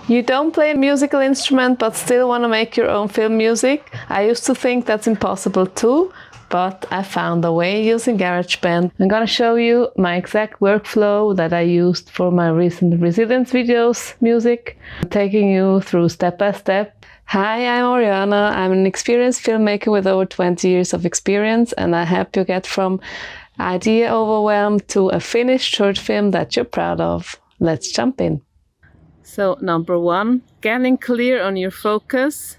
You don't play a musical instrument but still want to make your own film music? I used to think that's impossible too, but I found a way using GarageBand. I'm gonna show you my exact workflow that I used for my recent Resilience videos music, taking you through step by step. Hi, I'm Oriana. I'm an experienced filmmaker with over 20 years of experience, and I help you get from idea overwhelm to a finished short film that you're proud of. Let's jump in. So number one, getting clear on your focus.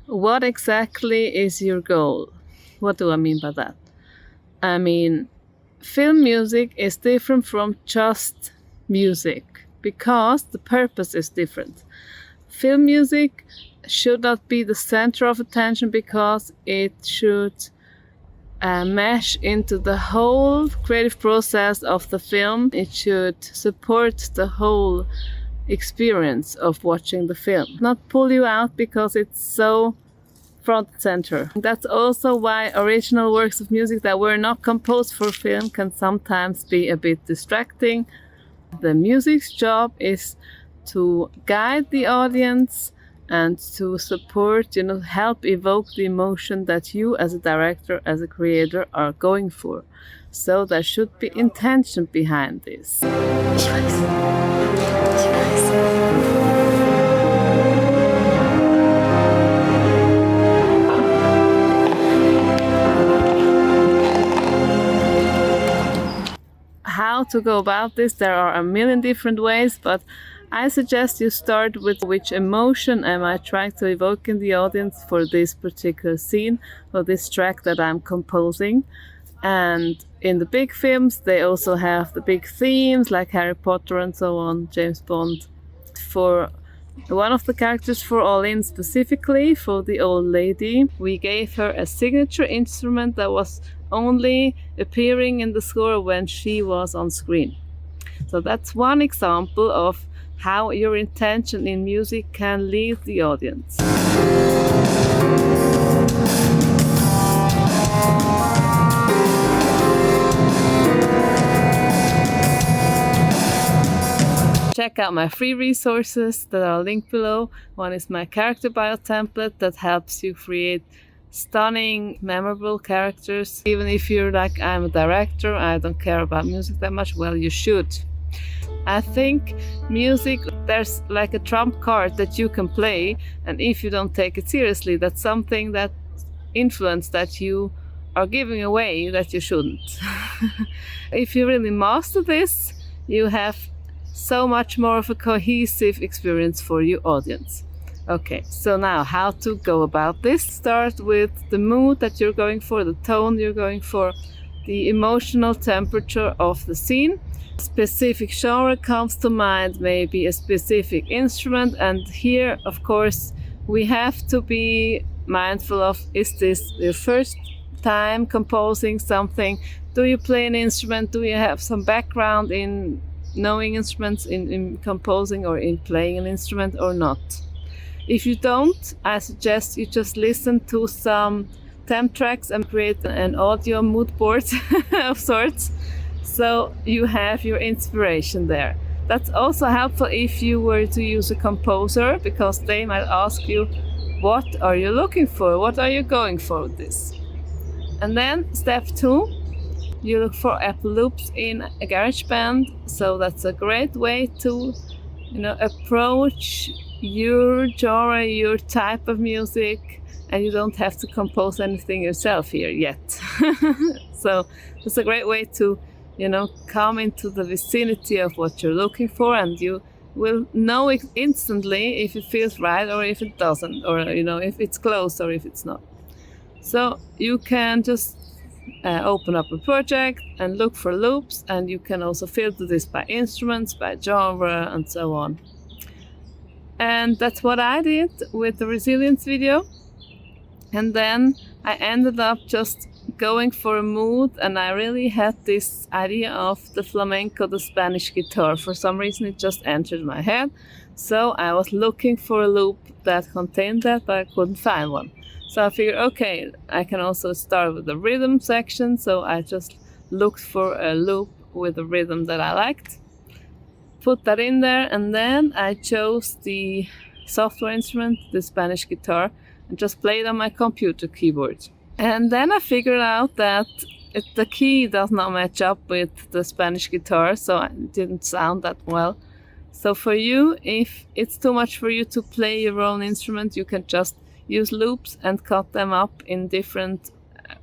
What exactly is your goal? What do I mean by that? I mean, film music is different from just music because the purpose is different. Film music should not be the center of attention because it should mesh into the whole creative process of the film. It should support the whole experience of watching the film, not pull you out because it's so front and center. That's also why original works of music that were not composed for film can sometimes be a bit distracting. The music's job is to guide the audience and to support, help evoke the emotion that you as a director, as a creator are going for. So there should be intention behind this. How to go about this? There are a million different ways, but I suggest you start with which emotion am I trying to evoke in the audience for this particular scene or this track that I'm composing. And in the big films, they also have the big themes like Harry Potter and so on, James Bond. For one of the characters for All In specifically, for the old lady, we gave her a signature instrument that was only appearing in the score when she was on screen. So that's one example of how your intention in music can lead the audience. Check out my free resources that are linked below. One is my character bio template that helps you create stunning, memorable characters. Even if you're like, I'm a director, I don't care about music that much, well, you should. I think music, there's like a trump card that you can play, and if you don't take it seriously, that's something that influence that you are giving away that you shouldn't. If you really master this, you have so much more of a cohesive experience for your audience. Okay, so now how to go about this? Start with the mood that you're going for, the tone you're going for, the emotional temperature of the scene. Specific genre comes to mind, maybe a specific instrument, and here of course we have to be mindful of, is this your first time composing something? Do you play an instrument? Do you have some background in knowing instruments, in composing or in playing an instrument or not? If you don't, I suggest you just listen to some temp tracks and create an audio mood board of sorts, so you have your inspiration there. That's also helpful if you were to use a composer, because they might ask you, what are you looking for? What are you going for with this? And then step 2, you look for Apple loops in a GarageBand. So that's a great way to, approach your genre, your type of music, and you don't have to compose anything yourself here yet. So it's a great way to, come into the vicinity of what you're looking for, and you will know it instantly if it feels right or if it doesn't, or if it's close or if it's not. So you can just open up a project and look for loops, and you can also filter this by instruments, by genre, and so on. And that's what I did with the Resilience video. And then I ended up just going for a mood, and I really had this idea of the flamenco, the Spanish guitar. For some reason it just entered my head. So I was looking for a loop that contained that, but I couldn't find one. So I figured, okay, I can also start with the rhythm section. So I just looked for a loop with a rhythm that I liked. put that in there, and then I chose the software instrument, the Spanish guitar, and just played on my computer keyboard. And then I figured out that the key does not match up with the Spanish guitar, so it didn't sound that well. So for you, if it's too much for you to play your own instrument, you can just use loops and cut them up in different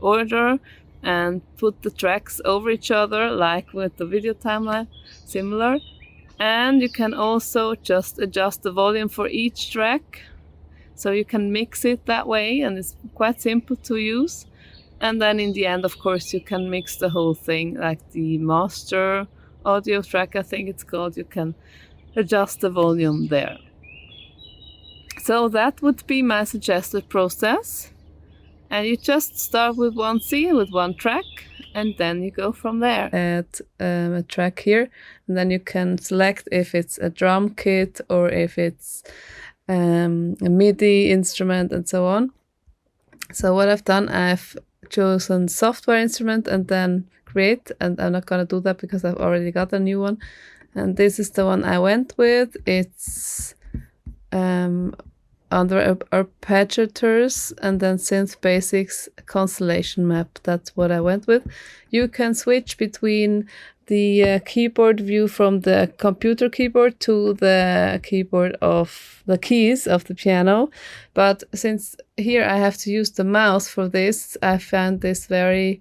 order and put the tracks over each other, like with the video timeline, similar. And you can also just adjust the volume for each track, so you can mix it that way, and it's quite simple to use. And then in the end, of course, you can mix the whole thing, like the master audio track, I think it's called. You can adjust the volume there. So that would be my suggested process. And you just start with one scene, with one track, and then you go from there. Add a track here, and then you can select if it's a drum kit or if it's a MIDI instrument and so on. So what I've done, I've chosen software instrument and then create, and I'm not going to do that because I've already got a new one. And this is the one I went with. It's under arpeggiators and then synth basics constellation map. That's what I went with. You can switch between the keyboard view from the computer keyboard to the keyboard of the keys of the piano, but since here I have to use the mouse for this, I found this very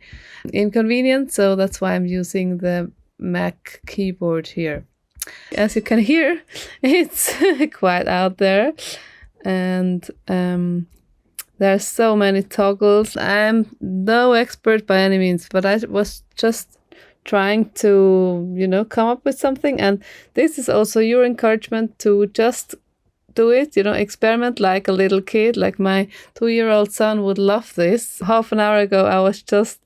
inconvenient, so that's why I'm using the Mac keyboard here. As you can hear, it's quite out there, and there are so many toggles. I'm no expert by any means, but I was just trying to, come up with something. And this is also your encouragement to just do it, experiment like a little kid. Like my 2-year-old son would love this. Half an hour ago, I was just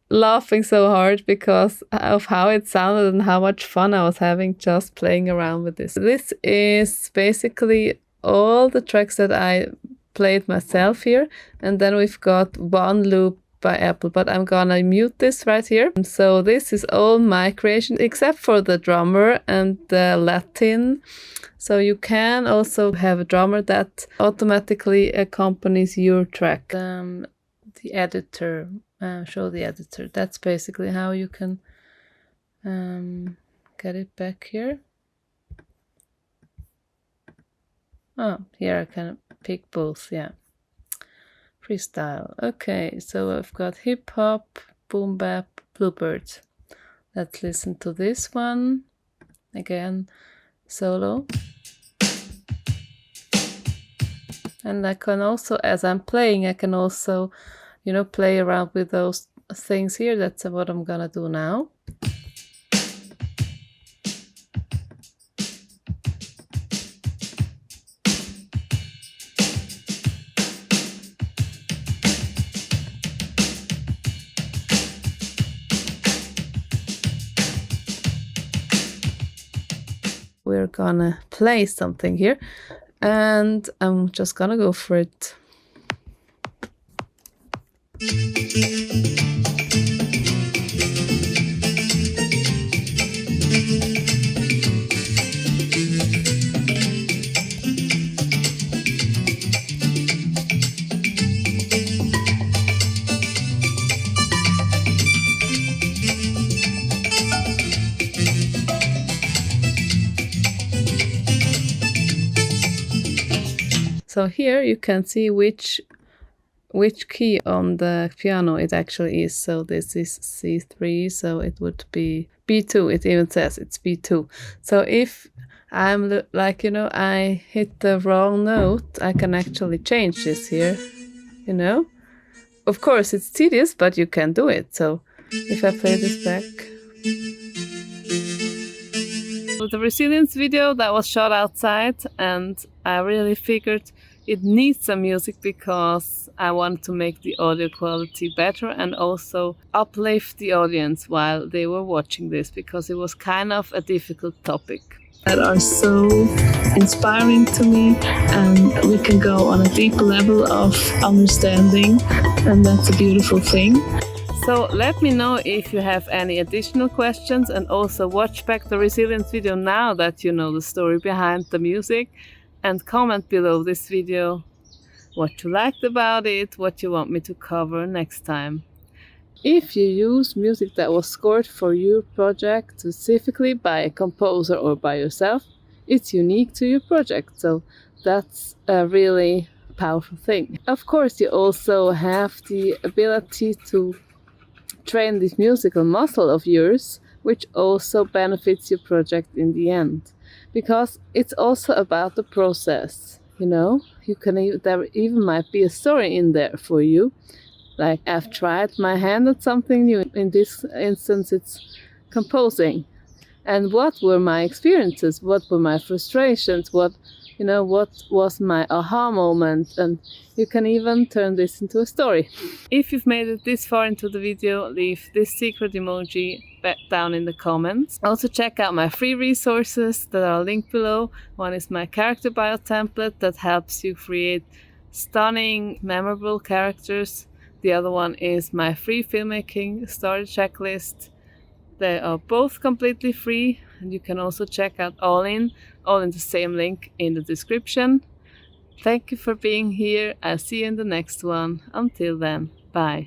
laughing so hard because of how it sounded and how much fun I was having just playing around with this. This is basically all the tracks that I played myself here. And then we've got one loop by Apple, but I'm gonna mute this right here. So this is all my creation except for the drummer and the Latin. So you can also have a drummer that automatically accompanies your track. The editor, show the editor. That's basically how you can get it back here. Oh, here I can pick both, yeah. Freestyle. Okay, so I've got hip hop, boom bap, bluebird. Let's listen to this one. Again, solo. And I can also, as I'm playing, I can also, play around with those things here. That's what I'm gonna do now. We're gonna play something here, and I'm just gonna go for it. So here you can see which key on the piano it actually is. So this is C3, so it would be B2. It even says it's B2. So if I'm I hit the wrong note, I can actually change this here, Of course it's tedious, but you can do it. So if I play this back. The resilience video that was shot outside, and I really figured it needs some music because I wanted to make the audio quality better and also uplift the audience while they were watching this, because it was kind of a difficult topic. That are so inspiring to me, and we can go on a deep level of understanding, and that's a beautiful thing. So let me know if you have any additional questions, and also watch back the Resilience video now that you know the story behind the music, and comment below this video what you liked about it, what you want me to cover next time. If you use music that was scored for your project specifically by a composer or by yourself, it's unique to your project, so that's a really powerful thing. Of course, you also have the ability to train this musical muscle of yours, which also benefits your project in the end, because it's also about the process. There even might be a story in there for you. Like, I've tried my hand at something new. In this instance, it's composing. And what were my experiences? What were my frustrations? What was my aha moment? And you can even turn this into a story. If you've made it this far into the video, leave this secret emoji down in the comments. Also check out my free resources that are linked below. One is my character bio template that helps you create stunning, memorable characters. The other one is my free filmmaking story checklist. They are both completely free, and you can also check out all in the same link in the description. Thank you for being here. I'll see you in the next one. Until then, bye.